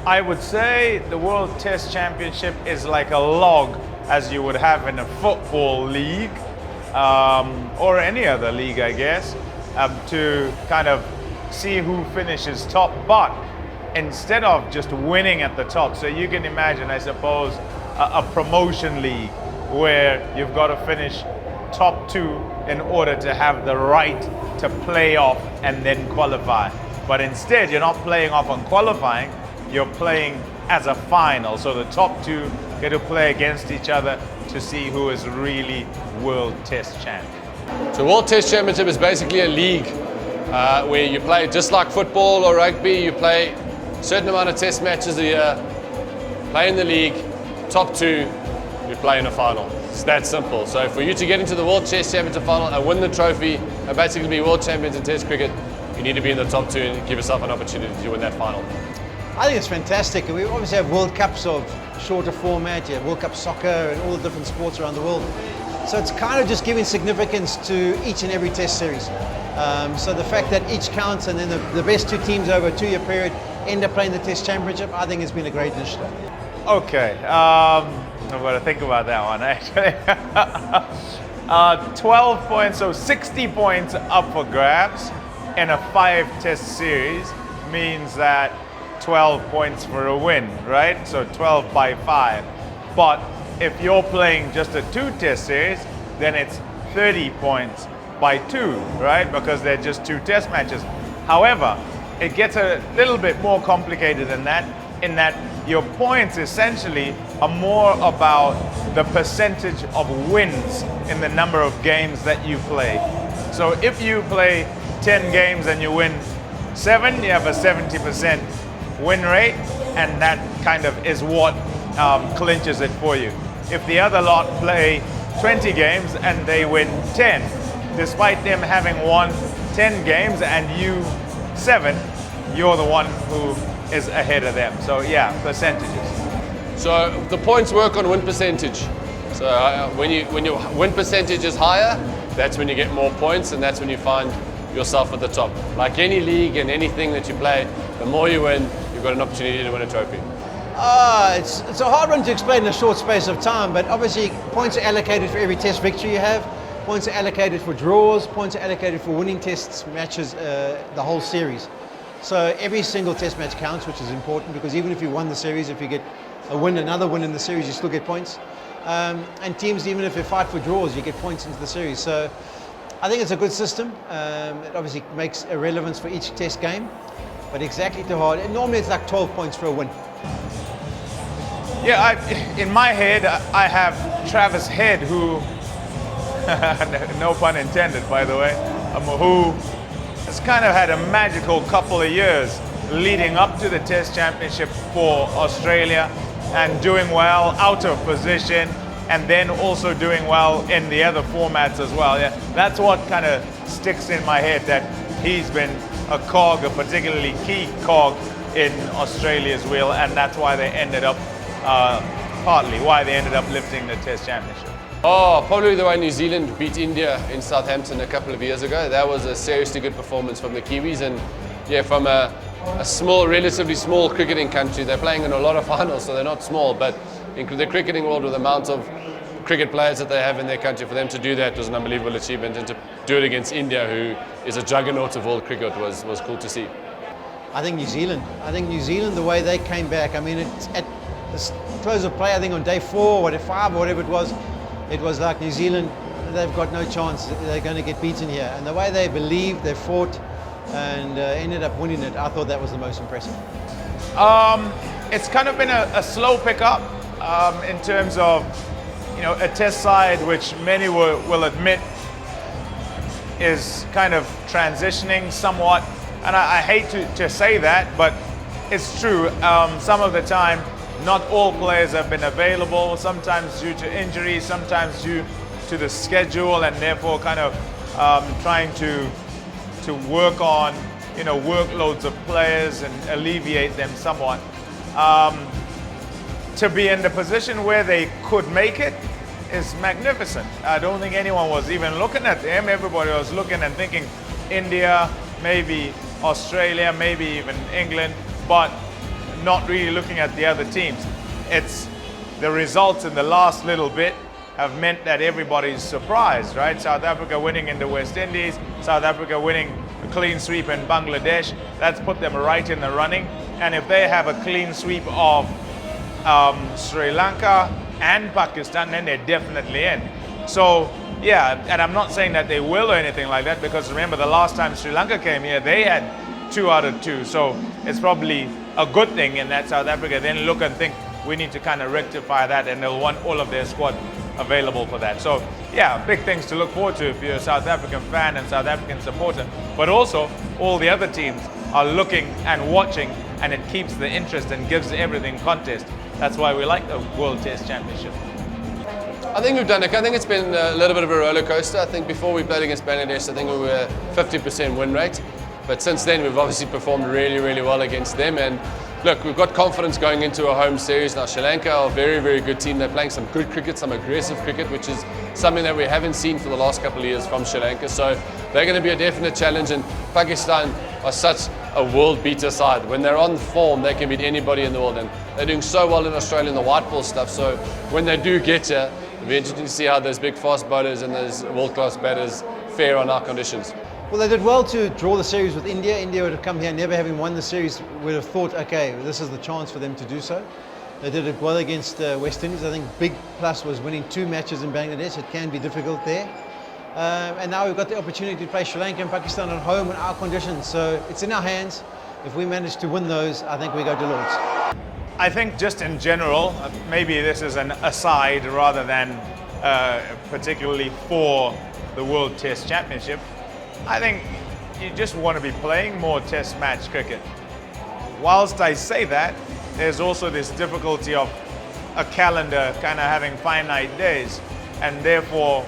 I would say the World Test Championship is like a log as you would have in a football league or any other league, I guess, to kind of see who finishes top. But instead of just winning at the top, so you can imagine, I suppose, a promotion league where you've got to finish top 2 in order to have the right to play off and then qualify. But instead, you're not playing off on qualifying, you're playing as a final. So the top 2 get to play against each other to see who is really World Test Champion. So World Test Championship is basically a league where you play just like football or rugby. You play a certain amount of test matches a year, play in the league, top 2, you play in a final. It's that simple. So for you to get into the World Test Championship final and win the trophy and basically be world champions in Test cricket, you need to be in the top 2 and give yourself an opportunity to win that final. I think it's fantastic. We obviously have World Cups of shorter format, you have World Cup soccer and all the different sports around the world. So it's kind of just giving significance to each and every test series. So the fact that each counts and then the best 2 teams over a 2-year period end up playing the Test Championship, I think it's been a great initiative. Okay, I've got to think about that one actually. 12 points, so 60 points up for grabs in a 5-test series means that 12 points for a win, right? So 12 by 5. But if you're playing just a 2-test series, then it's 30 points by 2, right? Because they're just 2 test matches. However, it gets a little bit more complicated than that, in that your points essentially are more about the percentage of wins in the number of games that you play. So if you play 10 games and you win 7, you have a 70% win rate, and that kind of is what clinches it for you. If the other lot play 20 games and they win 10, despite them having won 10 games and you 7, you're the one who is ahead of them. So yeah, percentages. So the points work on win percentage. So when your win percentage is higher, that's when you get more points, and that's when you find yourself at the top. Like any league and anything that you play, the more you win, you've got an opportunity to win a trophy. It's a hard one to explain in a short space of time, but obviously points are allocated for every test victory you have, points are allocated for draws, points are allocated for winning tests matches, the whole series. So every single test match counts, which is important, because even if you won the series, if you get another win in the series, you still get points. And teams, even if they fight for draws, you get points into the series. So I think it's a good system. It obviously makes a relevance for each test game, but exactly too hard. Normally it's like 12 points for a win. Yeah, in my head, I have Travis Head, who, no pun intended, by the way, who has kind of had a magical couple of years leading up to the Test Championship for Australia and doing well out of position, and then also doing well in the other formats as well. Yeah, that's what kind of sticks in my head, that he's been a cog, a particularly key cog in Australia's wheel, and that's why they ended up, partly why they ended up lifting the Test Championship. Oh, probably the way New Zealand beat India in Southampton a couple of years ago. That was a seriously good performance from the Kiwis, and yeah, from a small, relatively small cricketing country, they're playing in a lot of finals, so they're not small, but in the cricketing world, with the amount of cricket players that they have in their country, for them to do that was an unbelievable achievement, and to do it against India, who is a juggernaut of world cricket, was cool to see. I think New Zealand, the way they came back, I mean, it's at the close of play, I think on day 4 or day 5 or whatever it was like New Zealand, they've got no chance, they're going to get beaten here. And the way they believed, they fought, and ended up winning it, I thought that was the most impressive. It's kind of been a slow pickup in terms of, you know, a test side which many will admit is kind of transitioning somewhat. And I hate to say that, but it's true. Some of the time, not all players have been available, sometimes due to injuries, sometimes due to the schedule, and therefore kind of trying to work on, you know, workloads of players and alleviate them somewhat. To be in the position where they could make it is magnificent. I don't think anyone was even looking at them. Everybody was looking and thinking India, maybe Australia, maybe even England, but not really looking at the other teams. It's the results in the last little bit have meant that everybody's surprised, right? South Africa winning in the West Indies, South Africa winning a clean sweep in Bangladesh, that's put them right in the running. And if they have a clean sweep of Sri Lanka and Pakistan, then they're definitely in. So yeah, and I'm not saying that they will or anything like that, because remember the last time Sri Lanka came here, they had 2 out of 2. So it's probably a good thing in that South Africa then look and think we need to kind of rectify that, and they'll want all of their squad available for that. So yeah, big things to look forward to if you're a South African fan and South African supporter. But also all the other teams are looking and watching, and it keeps the interest and gives everything contest. That's why we like the World Test Championship. I think we've done it. I think it's been a little bit of a roller coaster. I think before we played against Bangladesh, I think we were 50% win rate. But since then, we've obviously performed really, really well against them. And look, we've got confidence going into a home series. Now, Sri Lanka are a very, very good team. They're playing some good cricket, some aggressive cricket, which is something that we haven't seen for the last couple of years from Sri Lanka. So they're going to be a definite challenge. And Pakistan are such a world beater side. When they're on form, they can beat anybody in the world. And they're doing so well in Australia in the white ball stuff. So when they do get here, it'll be interesting to see how those big fast bowlers and those world-class batters fare on our conditions. Well, they did well to draw the series with India. India would have come here, never having won the series, would have thought, okay, this is the chance for them to do so. They did it well against West Indies. I think big plus was winning 2 matches in Bangladesh. It can be difficult there. And now we've got the opportunity to play Sri Lanka and Pakistan at home in our conditions. So it's in our hands. If we manage to win those, I think we go to Lords. I think just in general, maybe this is an aside rather than particularly for the World Test Championship. I think you just want to be playing more test match cricket. Whilst I say that, there's also this difficulty of a calendar kind of having finite days, and therefore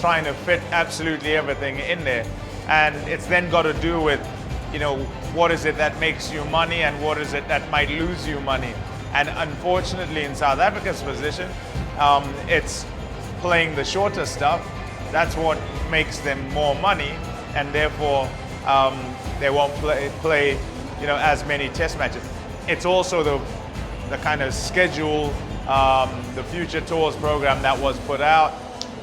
trying to fit absolutely everything in there. And it's then got to do with, you know, what is it that makes you money and what is it that might lose you money. And unfortunately in South Africa's position, it's playing the shorter stuff. That's what makes them more money, and therefore they won't play as many test matches. It's also the kind of schedule, the Future Tours program that was put out.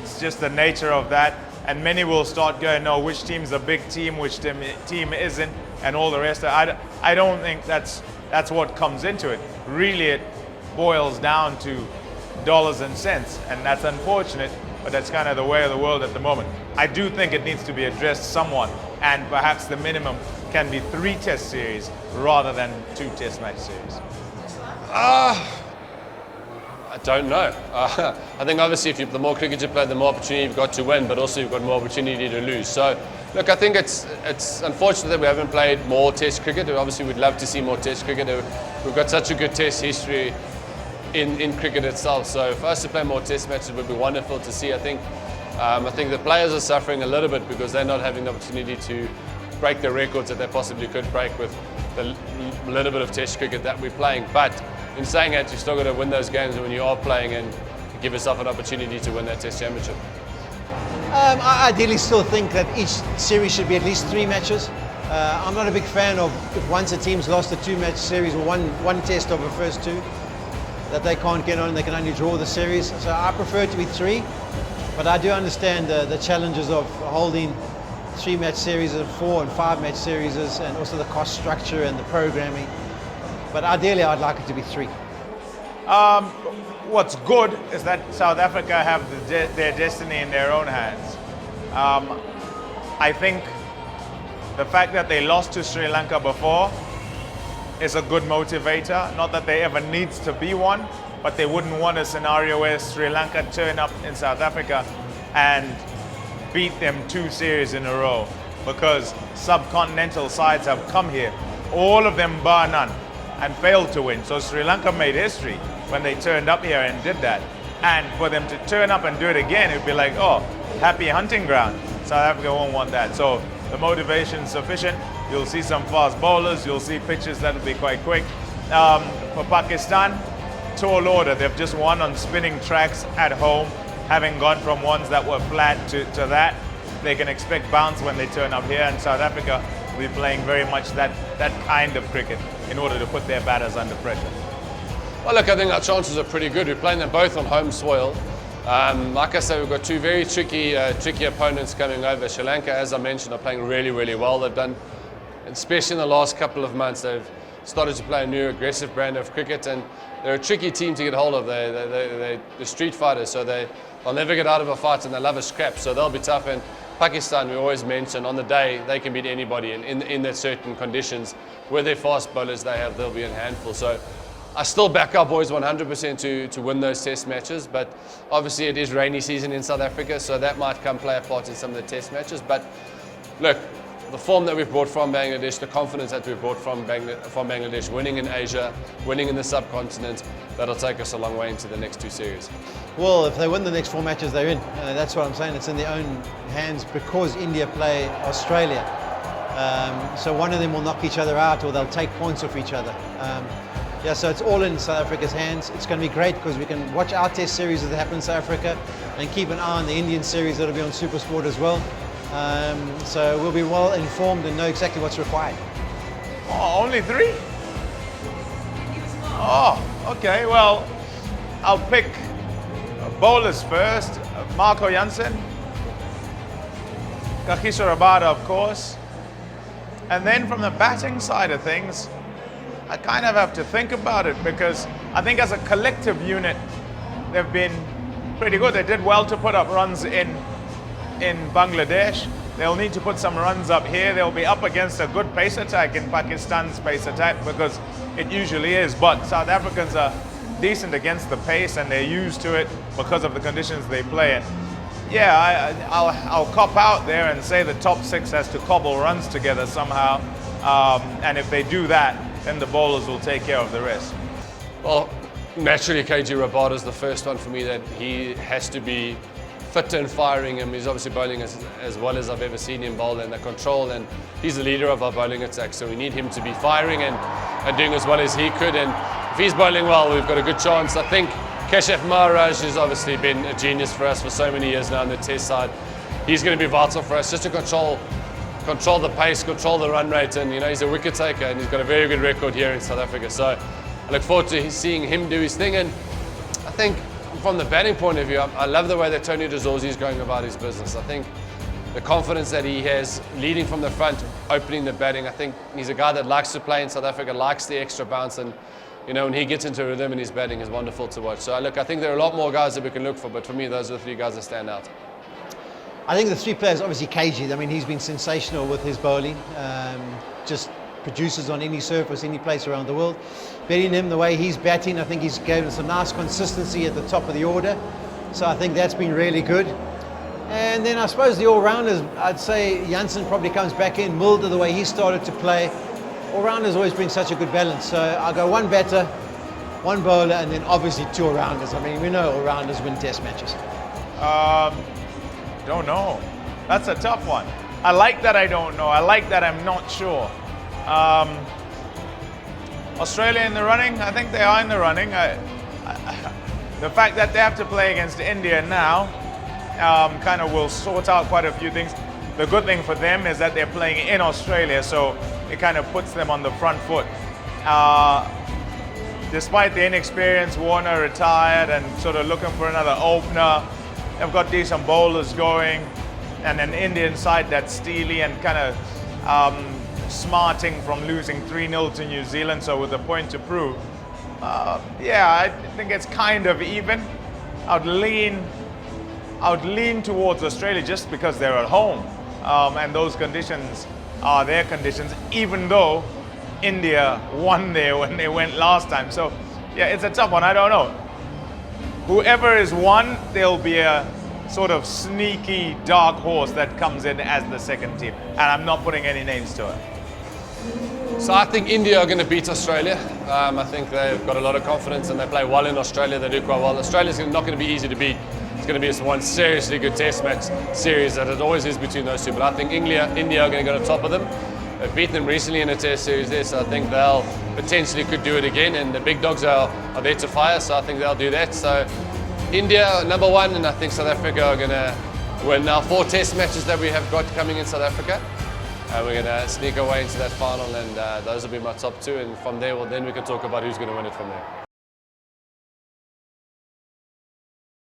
It's just the nature of that, and many will start going, no, which team's a big team, which team isn't, and all the rest. I don't think that's what comes into it. Really, it boils down to dollars and cents, and that's unfortunate. But that's kind of the way of the world at the moment. I do think it needs to be addressed somewhat, and perhaps the minimum can be 3 test series rather than 2 test match series. I don't know. I think obviously the more cricket you play, the more opportunity you've got to win, but also you've got more opportunity to lose. So look, I think it's unfortunate that we haven't played more test cricket. Obviously we'd love to see more test cricket. We've got such a good test history in cricket itself. So for us to play more test matches would be wonderful to see. I think the players are suffering a little bit because they're not having the opportunity to break the records that they possibly could break with the little bit of test cricket that we're playing. But in saying that, you've still got to win those games when you are playing and give yourself an opportunity to win that test championship. I ideally still think that each series should be at least 3 matches. I'm not a big fan of if once a team's lost a 2-match series or one test of the first 2, that they can't get on, they can only draw the series. So I prefer it to be 3, but I do understand the challenges of holding 3-match series and 4 and 5-match series, and also the cost structure and the programming. But ideally I'd like it to be 3. What's good is that South Africa have their destiny in their own hands. I think the fact that they lost to Sri Lanka before is a good motivator. Not that there ever needs to be one, but they wouldn't want a scenario where Sri Lanka turn up in South Africa and beat them 2 series in a row, because subcontinental sides have come here, all of them bar none, and failed to win. So Sri Lanka made history when they turned up here and did that. And for them to turn up and do it again, it would be like, oh, happy hunting ground. South Africa won't want that. So the motivation is sufficient. You'll see some fast bowlers. You'll see pitches that will be quite quick. For Pakistan, tall order. They've just won on spinning tracks at home, having gone from ones that were flat to that. They can expect bounce when they turn up here. And South Africa will be playing very much that kind of cricket in order to put their batters under pressure. Well, look, I think our chances are pretty good. We're playing them both on home soil. Like I said, we've got two very tricky opponents coming over. Sri Lanka, as I mentioned, are playing really, really well. They've done, especially in the last couple of months, they've started to play a new aggressive brand of cricket, and they're a tricky team to get hold of. They're street fighters, so they'll never get out of a fight, and they love a scrap, so they'll be tough. And Pakistan, we always mention, on the day they can beat anybody in their certain conditions. With their fast bowlers they'll be in handful. So I still back our boys 100% to win those test matches, but obviously it is rainy season in South Africa, so that might play a part in some of the test matches. But look, the form that we've brought from Bangladesh, the confidence that we've brought from Bangladesh, winning in Asia, winning in the subcontinent, that'll take us a long way into the next two series. Well, if they win the next 4 matches, they're in. That's what I'm saying. It's in their own hands because India play Australia. So one of them will knock each other out, or they'll take points off each other. Yeah, so it's all in South Africa's hands. It's going to be great because we can watch our test series that happen in South Africa and keep an eye on the Indian series that'll be on SuperSport as well. So we'll be well informed and know exactly what's required. Oh, only 3? Oh, okay. Well, I'll pick bowlers first. Marco Jansen, Kagiso Rabada, of course. And then from the batting side of things, I kind of have to think about it because I think as a collective unit, they've been pretty good. They did well to put up runs in Bangladesh. They'll need to put some runs up here. They'll be up against a good pace attack in Pakistan's pace attack because it usually is. But South Africans are decent against the pace and they're used to it because of the conditions they play in. Yeah, I'll cop out there and say the top 6 has to cobble runs together somehow. And if they do that, then the bowlers will take care of the rest. Well, naturally, KG Rabada is the first one for me that he has to be fit and firing him. He's obviously bowling as well as I've ever seen him bowl, and the control, and he's the leader of our bowling attack, so we need him to be firing and doing as well as he could. And if he's bowling well, we've got a good chance. I think Keshav Maharaj has obviously been a genius for us for so many years now on the test side. He's going to be vital for us just to control the pace, control the run rate, and he's a wicket taker and he's got a very good record here in South Africa. So I look forward to seeing him do his thing. And I think from the batting point of view, I love the way that Tony de Zorzi is going about his business. I think the confidence that he has leading from the front, opening the batting, I think he's a guy that likes to play in South Africa, likes the extra bounce, and when he gets into rhythm in his batting is wonderful to watch. So look, I think there are a lot more guys that we can look for, but for me those are the 3 guys that stand out. I think the 3 players, obviously KG, I mean, he's been sensational with his bowling. Just produces on any surface, any place around the world. Betting him the way he's batting, I think he's given us a nice consistency at the top of the order. So I think that's been really good. And then I suppose the all-rounders, I'd say Jansen probably comes back in. Mulder, the way he started to play. All-rounders always bring such a good balance. So I'll go 1 batter, 1 bowler, and then obviously 2 all-rounders. I mean, we know all-rounders win test matches. Don't know. That's a tough one. I like that I don't know. I like that I'm not sure. Australia in the running? I think they are in the running. The fact that they have to play against India now kind of will sort out quite a few things. The good thing for them is that they're playing in Australia, so it kind of puts them on the front foot. Despite the inexperience, Warner retired and sort of looking for another opener. They've got decent bowlers going, and an Indian side that's steely and kind of smarting from losing 3-0 to New Zealand, so with a point to prove. Yeah, I think it's kind of even. I would lean towards Australia just because they're at home, and those conditions are their conditions, even though India won there when they went last time. So yeah, it's a tough one. I don't know. Whoever is won, there'll be a sort of sneaky dark horse that comes in as the second team, and I'm not putting any names to it. So I think India are going to beat Australia. I think they've got a lot of confidence and they play well in Australia. They do quite well. Australia's not going to be easy to beat. It's going to be one seriously good test match series that it always is between those two. But I think India are going to go to the top of them. They've beaten them recently in a test series there, so I think they'll potentially could do it again. And the big dogs are there to fire, so I think they'll do that. So India #1, and I think South Africa are going to win our 4 test matches that we have got coming in South Africa. and we're going to sneak away into that final, and those will be my top two, and from there, well, then we can talk about who's going to win it from there.